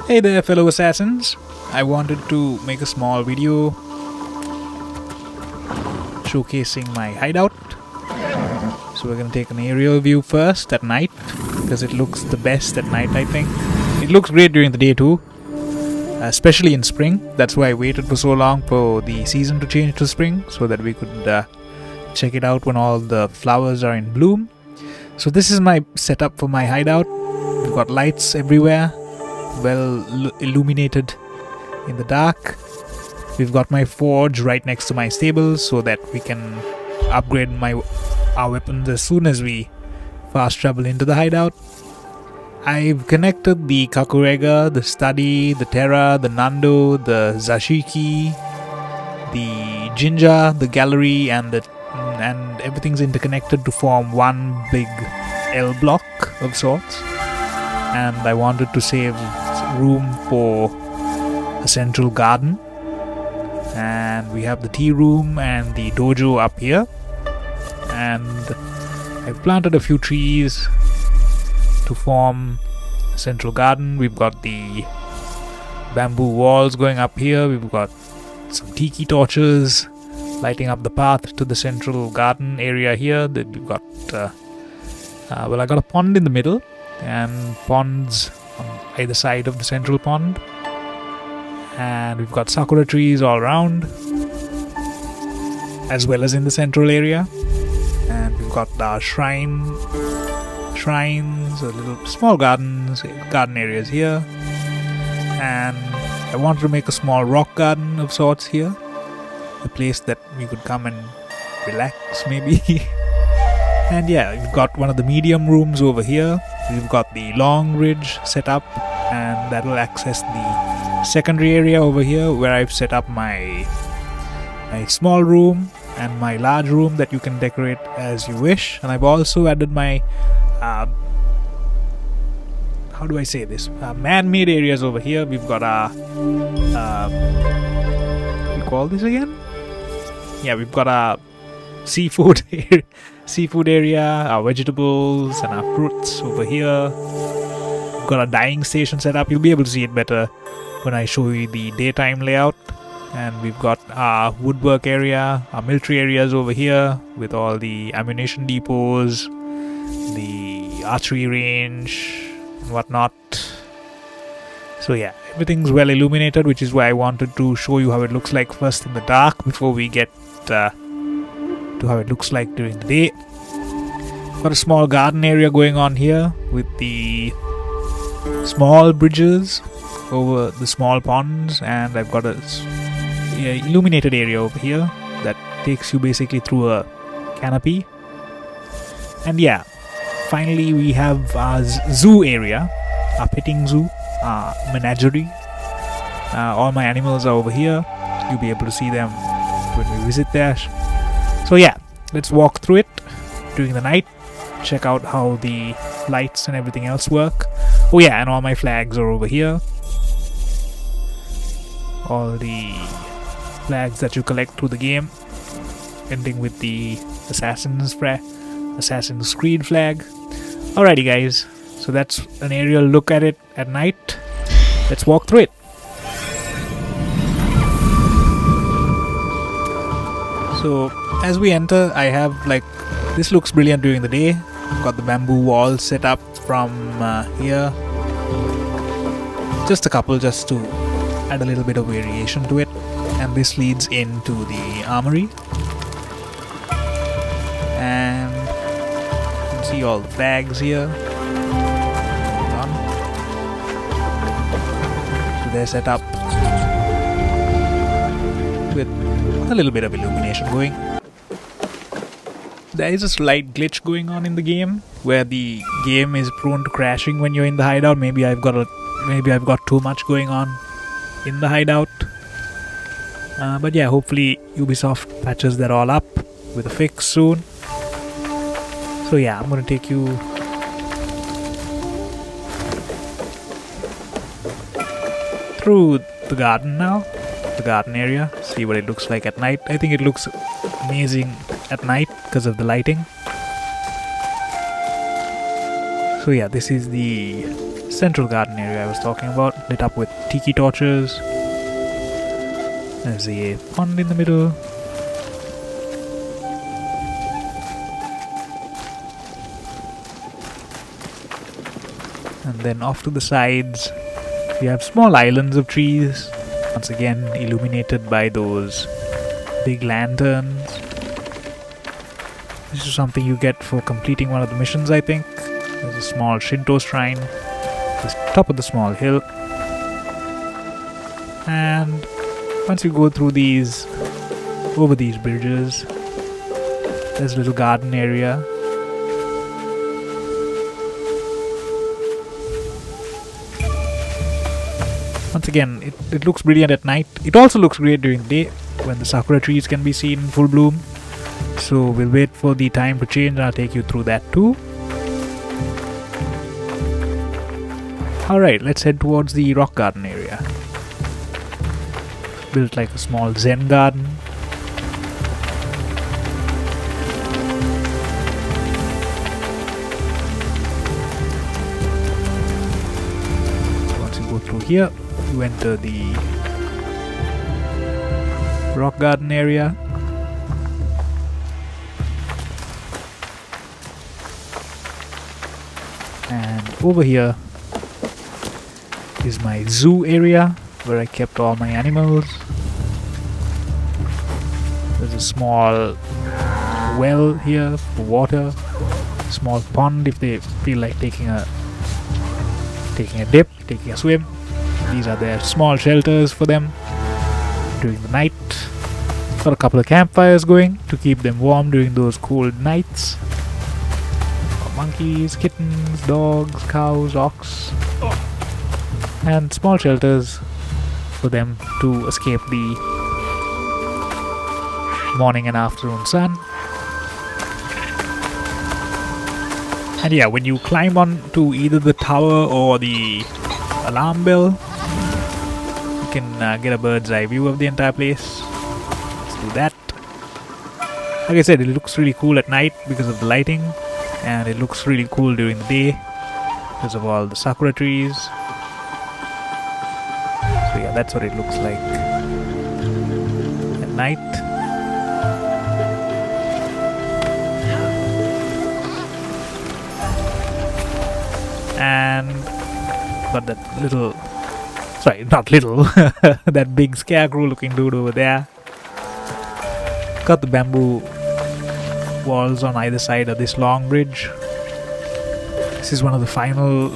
Hey there fellow assassins, I wanted to make a small video showcasing my hideout. So we're gonna take an aerial view first at night because it looks the best at night. I think it looks great during the day too, especially in spring. That's why I waited for so long for the season to change to spring so that we could check it out when all the flowers are in bloom. So this is my setup for my hideout. We've got lights everywhere, well illuminated in the dark. We've got my forge right next to my stable so that we can upgrade our weapons as soon as we fast travel into the hideout. I've connected the Kakurega, the Study, the Terra, the Nando, the Zashiki, the Jinja, the Gallery, and everything's interconnected to form one big L block of sorts. And I wanted to save room for a central garden. And we have the tea room and the dojo up here. And I've planted a few trees to form a central garden. We've got the bamboo walls going up here. We've got some tiki torches lighting up the path to the central garden area here. We've got I got a pond in the middle and ponds on either side of the central pond, and we've got Sakura trees all around as well as in the central area. And we've got our shrines, a little small garden areas here, and I wanted to make a small rock garden of sorts here, a place that we could come and relax maybe. And yeah, we've got one of the medium rooms over here. We've got the long ridge set up, and that will access the secondary area over here where I've set up my small room and my large room that you can decorate as you wish. And I've also added my how do I say this, man-made areas over here. We've got our what do you call this again? Yeah, we've got our seafood area, our vegetables and our fruits over here. We've got a dyeing station set up. You'll be able to see it better when I show you the daytime layout. And we've got our woodwork area, our military areas over here with all the ammunition depots, the archery range and whatnot. So yeah, everything's well illuminated, which is why I wanted to show you how it looks like first in the dark before we get to how it looks like during the day. Got a small garden area going on here with the small bridges over the small ponds, and I've got a illuminated area over here that takes you basically through a canopy. And yeah, finally we have our zoo area, our petting zoo, our menagerie. All my animals are over here. You'll be able to see them when we visit there. So yeah, let's walk through it during the night, check out how the lights and everything else work. Oh yeah, and all my flags are over here. All the flags that you collect through the game, ending with the Assassin's Creed flag. Alrighty guys, so that's an aerial look at it at night. Let's walk through it. So as we enter, I have this looks brilliant during the day. I've got the bamboo walls set up from here. Just a couple, just to add a little bit of variation to it. And this leads into the armory. And you can see all the flags here. So they're set up with a little bit of illumination going. There is a slight glitch going on in the game where the game is prone to crashing when you're in the hideout. Maybe I've got too much going on in the hideout. But yeah, hopefully Ubisoft patches that all up with a fix soon. So yeah, I'm gonna take you through the garden now, the garden area, see what it looks like at night. I think it looks amazing at night because of the lighting. So yeah, this is the central garden area I was talking about, lit up with tiki torches. There's a pond in the middle. And then off to the sides, we have small islands of trees, once again illuminated by those big lanterns. This is something you get for completing one of the missions, I think. There's a small Shinto shrine at the top of the small hill. And once you go through these, over these bridges, there's a little garden area. Once again, it looks brilliant at night. It also looks great during the day when the Sakura trees can be seen in full bloom. So we'll wait for the time to change and I'll take you through that too. Alright, let's head towards the rock garden area. Built like a small Zen garden. Once you go through here, you enter the rock garden area. And over here is my zoo area where I kept all my animals. There's a small well here for water, small pond if they feel like taking a dip, taking a swim. These are their small shelters for them during the night. Got a couple of campfires going to keep them warm during those cold nights. Got monkeys, kittens, dogs, cows, ox, and small shelters for them to escape the morning and afternoon sun. And yeah, when you climb on to either the tower or the alarm bell, you can get a bird's eye view of the entire place. Let's do that. Like I said, it looks really cool at night because of the lighting, and it looks really cool during the day because of all the sakura trees. So yeah, that's what it looks like at night. And got that little, sorry, not little, that big scarecrow looking dude over there. Got the bamboo walls on either side of this long bridge. This is one of the final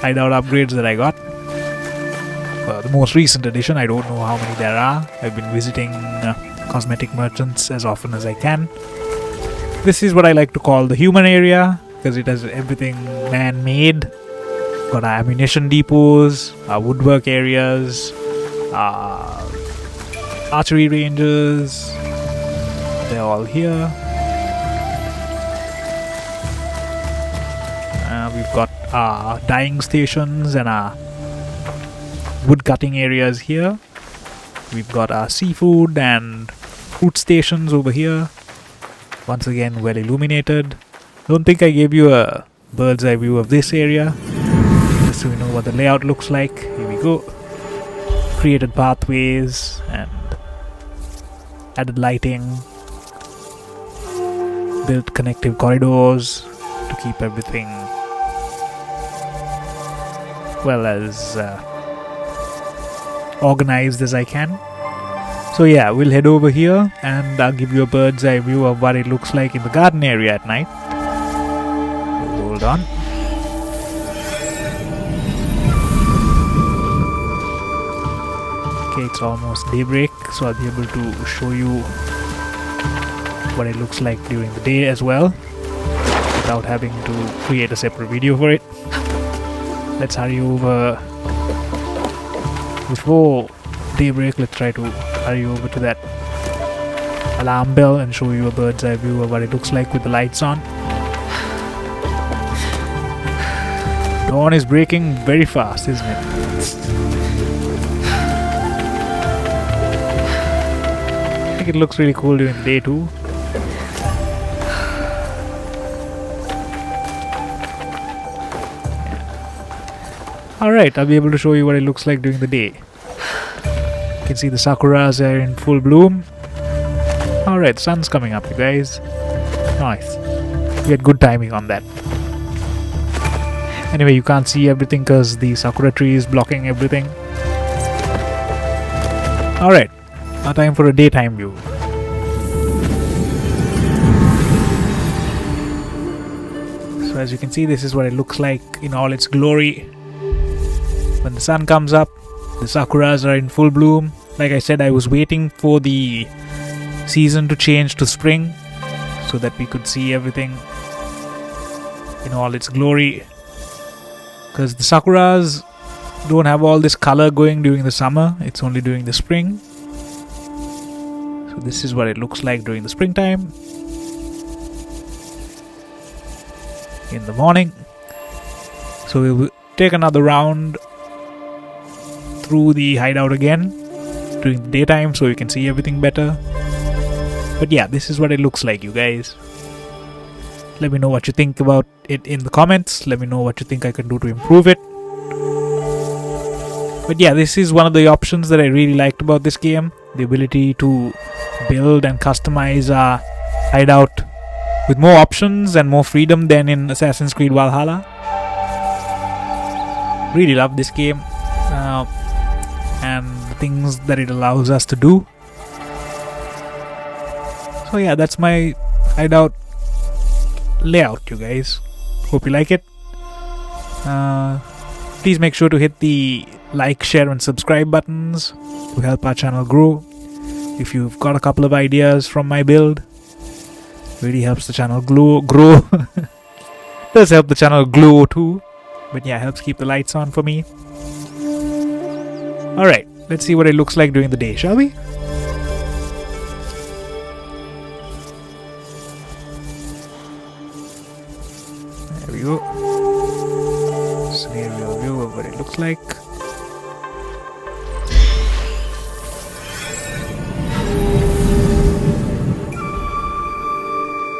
hideout upgrades that I got. The most recent edition, I don't know how many there are. I've been visiting cosmetic merchants as often as I can. This is what I like to call the human area, because it has everything man-made. Got our ammunition depots, our woodwork areas, archery ranges. They're all here. We've got our dyeing stations and our wood cutting areas here. We've got our seafood and fruit stations over here. Once again, well illuminated. Don't think I gave you a bird's eye view of this area, just so you know what the layout looks like. Here we go. Created pathways and added lighting. Built connective corridors to keep everything well as organized as I can. So yeah, we'll head over here and I'll give you a bird's eye view of what it looks like in the garden area at night. Hold on. Okay, it's almost daybreak, so I'll be able to show you what it looks like during the day as well, without having to create a separate video for it. Let's hurry over. Before daybreak, let's try to hurry over to that alarm bell and show you a bird's eye view of what it looks like with the lights on. Dawn is breaking very fast, isn't it? I think it looks really cool during the day too. Alright, I'll be able to show you what it looks like during the day. You can see the sakuras are in full bloom. Alright, sun's coming up, you guys. Nice. We had good timing on that. Anyway, you can't see everything because the sakura tree is blocking everything. Alright, now time for a daytime view. So as you can see, this is what it looks like in all its glory. When the sun comes up, the sakuras are in full bloom. Like I said, I was waiting for the season to change to spring so that we could see everything in all its glory. Because the sakuras don't have all this color going during the summer, it's only during the spring. So this is what it looks like during the springtime. In the morning. So we will take another round through the hideout again during the daytime so you can see everything better. But yeah, this is what it looks like, you guys. Let me know what you think about it in the comments. Let me know what you think I can do to improve it. But yeah, this is one of the options that I really liked about this game. The ability to build and customize our hideout with more options and more freedom than in Assassin's Creed Valhalla. Really love this game. And the things that it allows us to do. So yeah, that's my hideout layout, you guys. Hope you like it. Please make sure to hit the like, share and subscribe buttons to help our channel grow. If you've got a couple of ideas from my build, it really helps the channel grow. Does help the channel glow too. But yeah, helps keep the lights on for me. Alright, let's see what it looks like during the day, shall we? There we go. Scenario view of what it looks like.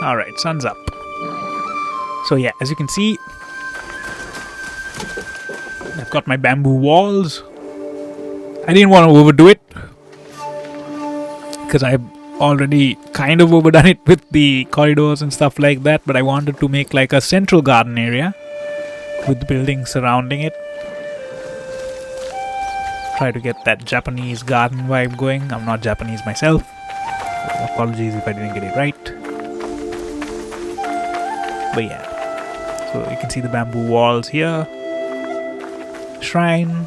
Alright, sun's up. So yeah, as you can see, I've got my bamboo walls. I didn't want to overdo it because I've already kind of overdone it with the corridors and stuff like that, but I wanted to make like a central garden area with the buildings surrounding it. Try to get that Japanese garden vibe going. I'm not Japanese myself, so apologies if I didn't get it right. But yeah, so you can see the bamboo walls here. Shrine.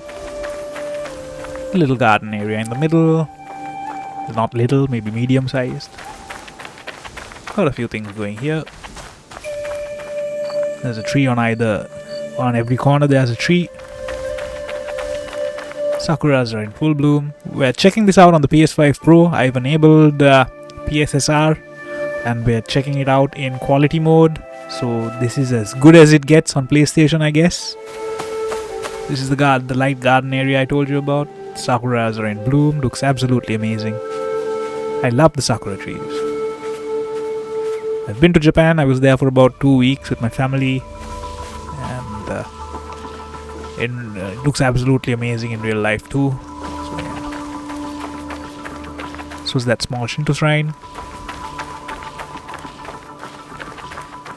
A little garden area in the middle. Not little, maybe medium sized. Got a few things going here. There's a tree on every corner there's a tree. Sakuras are in full bloom. We're checking this out on the PS5 Pro. I've enabled PSSR and we're checking it out in quality mode. So this is as good as it gets on PlayStation, I guess. This is the light garden area I told you about. Sakuras are in bloom. Looks absolutely amazing. I love the sakura trees. I've been to Japan. I was there for about 2 weeks with my family. And it looks absolutely amazing in real life too. So yeah. This was that small Shinto shrine.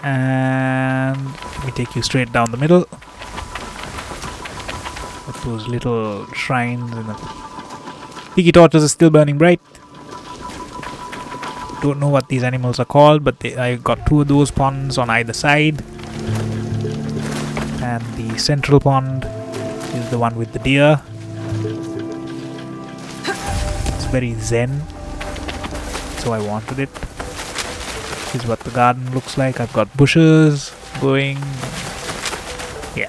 And let me take you straight down the middle. With those little shrines and the tiki torches are still burning bright. Don't know what these animals are called, but I got 2 of those ponds on either side. And the central pond is the one with the deer. It's very zen, so I wanted it. This is what the garden looks like. I've got bushes going. Yeah.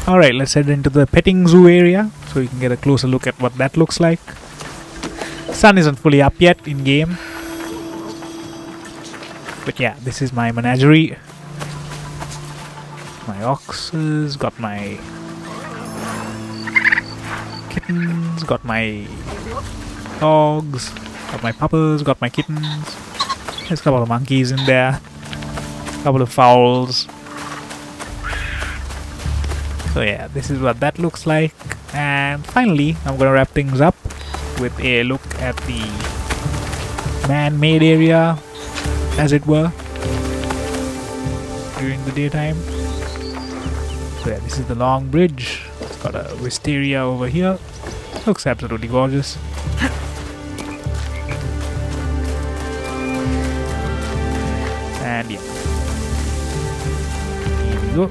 Alright, let's head into the petting zoo area so you can get a closer look at what that looks like. Sun isn't fully up yet in game. But yeah, this is my menagerie. My oxes, got my kittens, got my dogs, got my puppers, got my kittens. There's a couple of monkeys in there, a couple of fowls. So yeah, this is what that looks like. And finally, I'm gonna wrap things up with a look at the man-made area, as it were, during the daytime. So yeah, this is the long bridge. It's got a wisteria over here. Looks absolutely gorgeous. And yeah, here we go.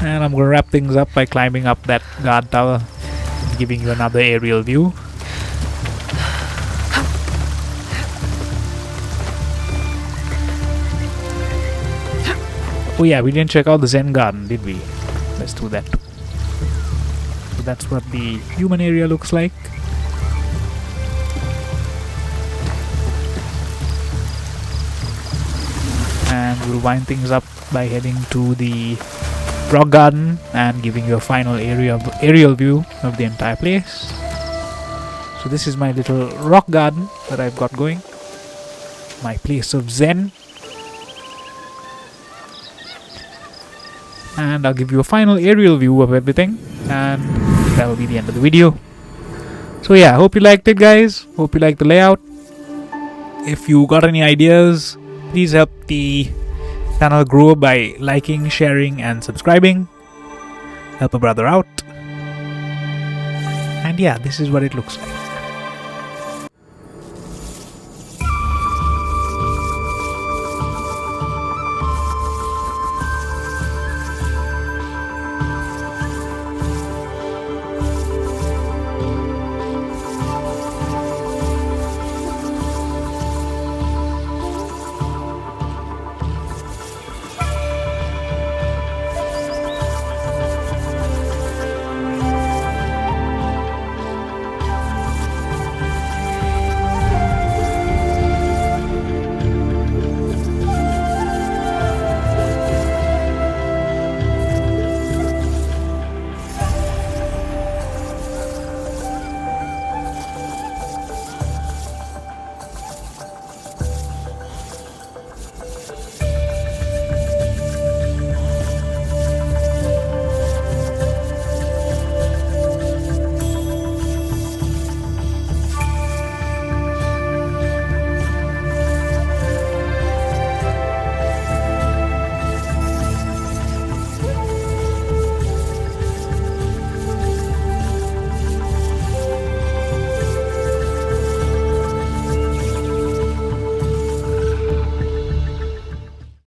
And I'm gonna wrap things up by climbing up that guard tower, giving you another aerial view. Oh yeah, we didn't check out the Zen garden, did we? Let's do that. So that's what the human area looks like. And we'll wind things up by heading to the rock garden and giving you a final aerial view of the entire place. So this is my little rock garden that I've got going, my place of Zen, and I'll give you a final aerial view of everything, and that will be the end of the video. So yeah, hope you liked it, guys. Hope you liked the layout. If you got any ideas, please help the channel grow by liking, sharing and subscribing. Help a brother out. And yeah, this is what it looks like.